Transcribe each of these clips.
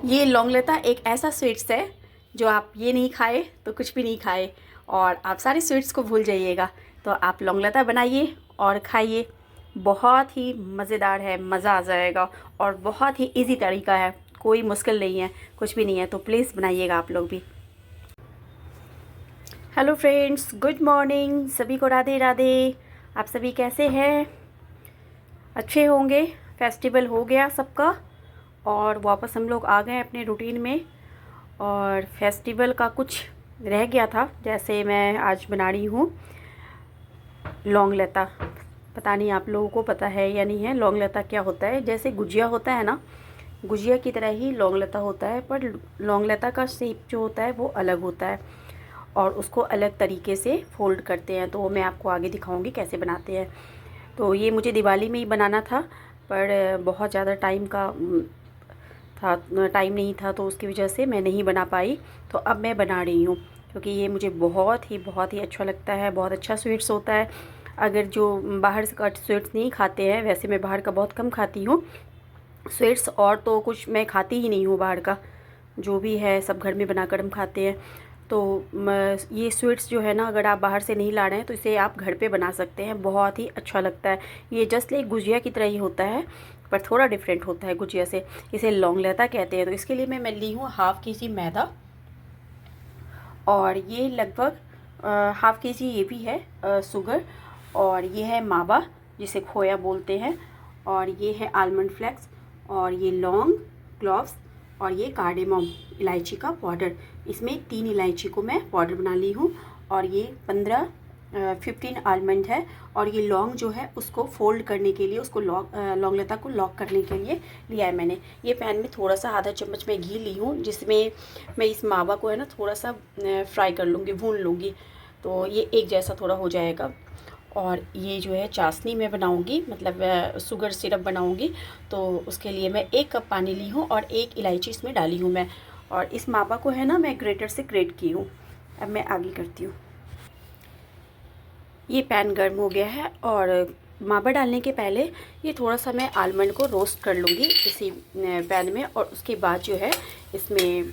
ये लौंग लता एक ऐसा स्वीट्स है जो आप ये नहीं खाए तो कुछ भी नहीं खाए और आप सारे स्वीट्स को भूल जाइएगा। तो आप लौंग लता बनाइए और खाइए, बहुत ही मज़ेदार है, मज़ा आ जाएगा और बहुत ही इजी तरीका है, कोई मुश्किल नहीं है, कुछ भी नहीं है। तो प्लीज़ बनाइएगा आप लोग भी। हेलो फ्रेंड्स, गुड मॉर्निंग, सभी को राधे राधे। आप सभी कैसे हैं? अच्छे होंगे। फेस्टिवल हो गया सबका और वापस हम लोग आ गए अपने रूटीन में। और फेस्टिवल का कुछ रह गया था, जैसे मैं आज बना रही हूँ लौंग लता। पता नहीं आप लोगों को पता है या नहीं है लौंग लता क्या होता है। जैसे गुजिया होता है ना, गुजिया की तरह ही लौंग लता होता है, पर लौंग लता का शेप जो होता है वो अलग होता है और उसको अलग तरीके से फोल्ड करते हैं। तो वो मैं आपको आगे दिखाऊंगी कैसे बनाते हैं। तो ये मुझे दिवाली में ही बनाना था, पर बहुत ज़्यादा टाइम नहीं था, तो उसकी वजह से मैं नहीं बना पाई। तो अब मैं बना रही हूँ क्योंकि ये मुझे बहुत ही अच्छा लगता है, बहुत अच्छा स्वीट्स होता है। अगर जो बाहर का स्वीट्स नहीं खाते हैं, वैसे मैं बाहर का बहुत कम खाती हूँ स्वीट्स, और तो कुछ मैं खाती ही नहीं हूँ बाहर का, जो भी है सब घर में बनाकर हम खाते हैं। तो ये स्वीट्स जो है ना, अगर आप बाहर से नहीं ला रहे हैं तो इसे आप घर पे बना सकते हैं, बहुत ही अच्छा लगता है। ये जस्ट एक गुजिया की तरह ही होता है, पर थोड़ा डिफरेंट होता है गुजिया से। इसे लौंग लता कहते हैं। तो इसके लिए मैं ली हूँ हाफ़ केजी मैदा, और ये लगभग हाफ़ केजी ये भी है शुगर, और ये है मावा जिसे खोया बोलते हैं, और ये है आलमंड फ्लेक्स, और ये लौंग, क्लॉव्स, और ये कार्डेमम इलायची का पाउडर। इसमें 3 इलायची को मैं पाउडर बना ली हूँ, और ये 15 आलमंड है। और ये लौंग जो है उसको फोल्ड करने के लिए, उसको लौंग लता को लॉक करने के लिए लिया है मैंने। ये पैन में थोड़ा सा आधा चम्मच मैं घी ली हूँ, जिसमें मैं इस मावा को है ना थोड़ा सा फ्राई कर लूँगी, भून लूँगी, तो ये एक जैसा थोड़ा हो जाएगा। और ये जो है चाशनी में बनाऊंगी, मतलब शुगर सिरप बनाऊंगी। तो उसके लिए मैं 1 कप पानी ली हूँ और 1 इलायची इसमें डाली हूँ मैं। और इस मावा को है ना मैं ग्रेटर से ग्रेट की हूँ। अब मैं आगे करती हूँ। ये पैन गर्म हो गया है, और मावा डालने के पहले ये थोड़ा सा मैं आलमंड को रोस्ट कर लूँगी इसी पैन में, और उसके बाद जो है इसमें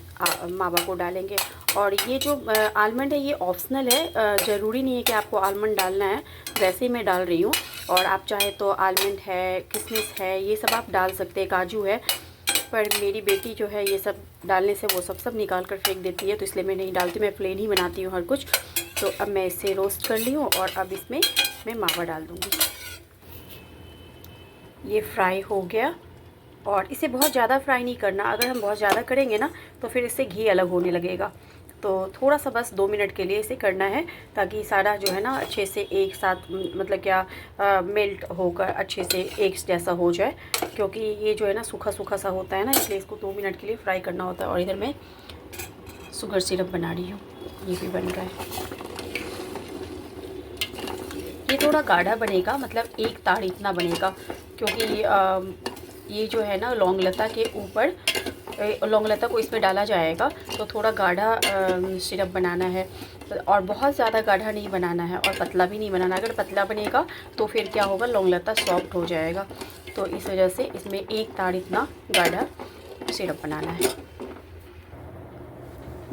मावा को डालेंगे। और ये जो आलमंड है ये ऑप्शनल है, ज़रूरी नहीं है कि आपको आलमंड डालना है, वैसे ही मैं डाल रही हूँ। और आप चाहे तो आलमंड है, किशमिश है, ये सब आप डाल सकते हैं, काजू है। पर मेरी बेटी जो है ये सब डालने से वो सब निकाल कर फेंक देती है, तो इसलिए मैं नहीं डालती, मैं प्लेन ही बनाती हूँ हर कुछ। तो अब मैं इसे रोस्ट कर ली हूँ और अब इसमें मैं मावा डाल दूँगी। ये फ्राई हो गया, और इसे बहुत ज़्यादा फ्राई नहीं करना, अगर हम बहुत ज़्यादा करेंगे ना तो फिर इससे घी अलग होने लगेगा। तो थोड़ा सा बस 2 मिनट के लिए इसे करना है, ताकि सारा जो है ना अच्छे से एक साथ मतलब क्या मेल्ट होकर अच्छे से एक जैसा हो जाए। क्योंकि ये जो है ना सूखा सूखा सा होता है ना, इसलिए इसको 2 मिनट के लिए फ्राई करना होता है। और इधर मैं शुगर सिरप बना रही हूँ, ये भी बन रहा है। ये थोड़ा गाढ़ा बनेगा, मतलब एक ताड़ इतना बनेगा, क्योंकि ये जो है ना लौंग लता के ऊपर लौंग लता को इसमें डाला जाएगा, तो थोड़ा गाढ़ा सिरप बनाना है। और बहुत ज़्यादा गाढ़ा नहीं बनाना है और पतला भी नहीं बनाना। अगर पतला बनेगा तो फिर क्या होगा, लौंग लता सॉफ्ट हो जाएगा। तो इस वजह से इसमें एक ताड़ इतना गाढ़ा सिरप बनाना है।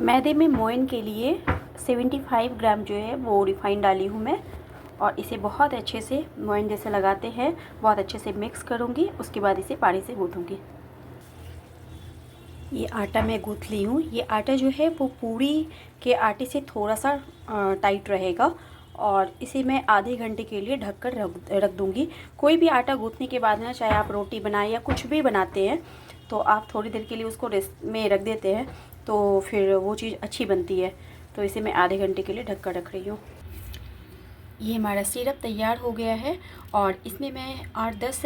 मैदे में मोइन के लिए 75 ग्राम जो है वो रिफाइंड डाली हूँ मैं, और इसे बहुत अच्छे से मोइन जैसे लगाते हैं, बहुत अच्छे से मिक्स करूँगी। उसके बाद इसे पानी से गूँथूँगी। ये आटा मैं गूँथ ली हूँ। ये आटा जो है वो पूरी के आटे से थोड़ा सा टाइट रहेगा, और इसे मैं आधे घंटे के लिए ढककर रख दूँगी। कोई भी आटा गूँथने के बाद ना, चाहे आप रोटी बनाएं या कुछ भी बनाते हैं, तो आप थोड़ी देर के लिए उसको रेस्ट में रख देते हैं, तो फिर वो चीज़ अच्छी बनती है। तो इसे मैं आधे घंटे के लिए ढककर रख रही हूँ। ये हमारा सिरप तैयार हो गया है, और इसमें मैं 8-10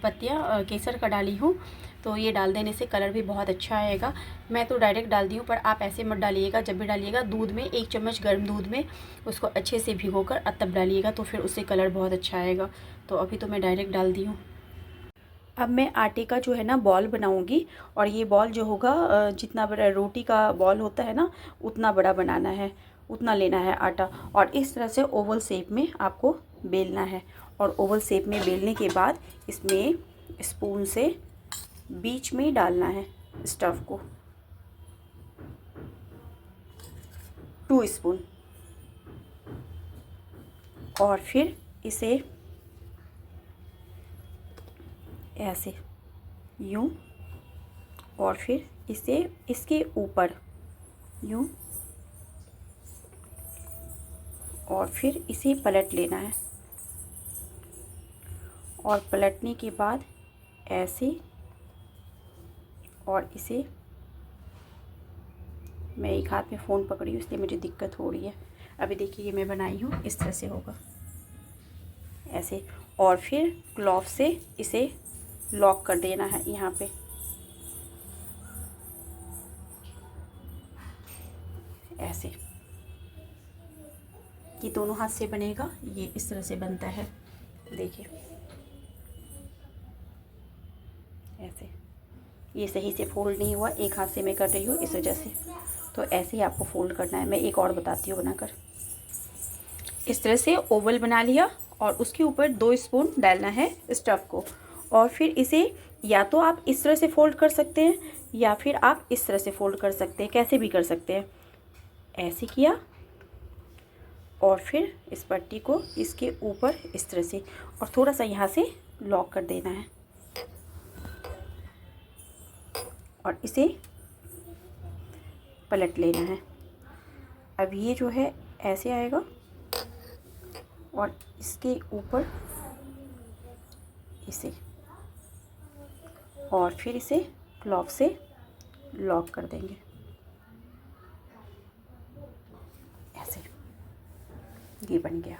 पत्तियाँ केसर का डाली हूँ। तो ये डाल देने से कलर भी बहुत अच्छा आएगा। मैं तो डायरेक्ट डाल दी हूँ, पर आप ऐसे मत डालिएगा। जब भी डालिएगा दूध में, 1 चम्मच गर्म दूध में उसको अच्छे से भिगोकर तब डालिएगा, तो फिर उससे कलर बहुत अच्छा आएगा। तो अभी तो मैं डायरेक्ट डाल दी हूँ। अब मैं आटे का जो है ना बॉल बनाऊंगी, और ये बॉल जो होगा जितना बड़ा रोटी का बॉल होता है ना, उतना बड़ा बनाना है, उतना लेना है आटा। और इस तरह से ओवल शेप में आपको बेलना है। और ओवल शेप में बेलने के बाद इसमें स्पून से बीच में डालना है, स्टफ को, 2 स्पून, और फिर इसे ऐसे यूं, और फिर इसे इसके ऊपर यूं, और फिर इसे पलट लेना है, और पलटने के बाद ऐसे, और इसे, मैं एक हाथ में फ़ोन पकड़ी हूँ इसलिए मुझे दिक्कत हो रही है। अभी देखिए ये मैं बनाई हूँ, इस तरह से होगा ऐसे, और फिर क्लॉथ से इसे लॉक कर देना है यहाँ पे, ऐसे। ये दोनों हाथ से बनेगा, ये इस तरह से बनता है, देखिए ऐसे। ये सही से फोल्ड नहीं हुआ, एक हाथ से मैं कर रही हूँ इस वजह से, तो ऐसे ही आपको फोल्ड करना है। मैं एक और बताती हूँ बनाकर। इस तरह से ओवल बना लिया, और उसके ऊपर 2 स्पून डालना है स्टफ़ को, और फिर इसे या तो आप इस तरह से फोल्ड कर सकते हैं, या फिर आप इस तरह से फोल्ड कर सकते हैं, कैसे भी कर सकते हैं। ऐसे किया, और फिर इस पट्टी को इसके ऊपर इस तरह से, और थोड़ा सा यहाँ से लॉक कर देना है, और इसे पलट लेना है। अब ये जो है ऐसे आएगा, और इसके ऊपर इसे, और फिर इसे क्लॉथ से लॉक कर देंगे ऐसे। ये बन गया।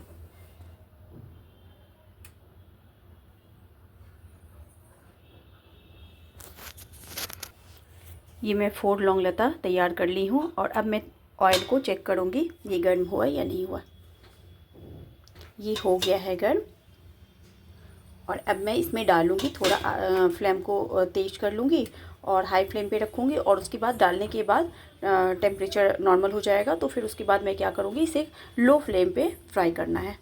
ये मैं 4 लौंग लता तैयार कर ली हूँ, और अब मैं ऑयल को चेक करूँगी ये गर्म हुआ या नहीं हुआ। ये हो गया है गर्म, और अब मैं इसमें डालूँगी, थोड़ा फ्लेम को तेज़ कर लूँगी और हाई फ्लेम पे रखूँगी, और उसके बाद डालने के बाद टेम्परेचर नॉर्मल हो जाएगा, तो फिर उसके बाद मैं क्या करूँगी, इसे लो फ्लेम पे फ्राई करना है।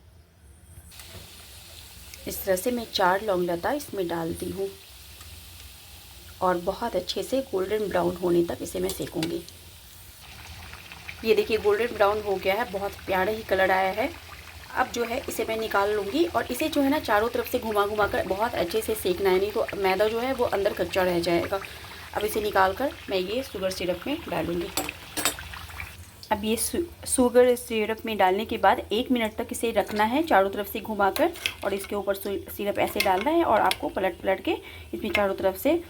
इस तरह से मैं 4 लौंग लता इसमें डालती हूँ, और बहुत अच्छे से गोल्डन ब्राउन होने तक इसे मैं सेकूँगी। ये देखिए गोल्डन ब्राउन हो गया है, बहुत प्यारा ही कलर आया है। अब जो है इसे मैं निकाल लूँगी, और इसे जो है ना चारों तरफ से घुमा घुमा कर बहुत अच्छे से सेकना है, नहीं तो मैदा जो है वो अंदर कच्चा रह जाएगा। अब इसे निकाल कर मैं ये शुगर सिरप में डालूँगी। अब ये शुगर सिरप में डालने के बाद 1 मिनट तक इसे रखना है चारों तरफ से घुमाकर, और इसके ऊपर सिरप ऐसे डालना है, और आपको पलट पलट के इसमें चारों तरफ से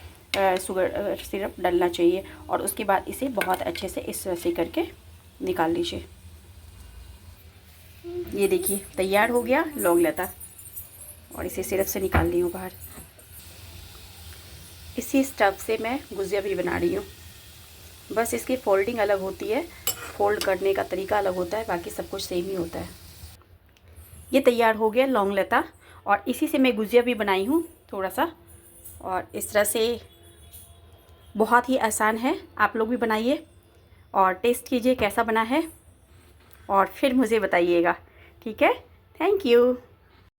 शुगर सिरप डालना चाहिए, और उसके बाद इसे बहुत अच्छे से इस तरह से करके निकाल लीजिए। ये देखिए तैयार हो गया लौंग लता, और इसे सिरप से निकाल ली हूँ बाहर। इसी स्टफ से मैं गुजिया भी बना रही हूँ, बस इसकी फोल्डिंग अलग होती है, फोल्ड करने का तरीका अलग होता है, बाकी सब कुछ सेम ही होता है। ये तैयार हो गया लौंग लता, और इसी से मैं गुजिया भी बनाई हूँ थोड़ा सा, और इस तरह से बहुत ही आसान है। आप लोग भी बनाइए और टेस्ट कीजिए कैसा बना है, और फिर मुझे बताइएगा, ठीक है। Thank you.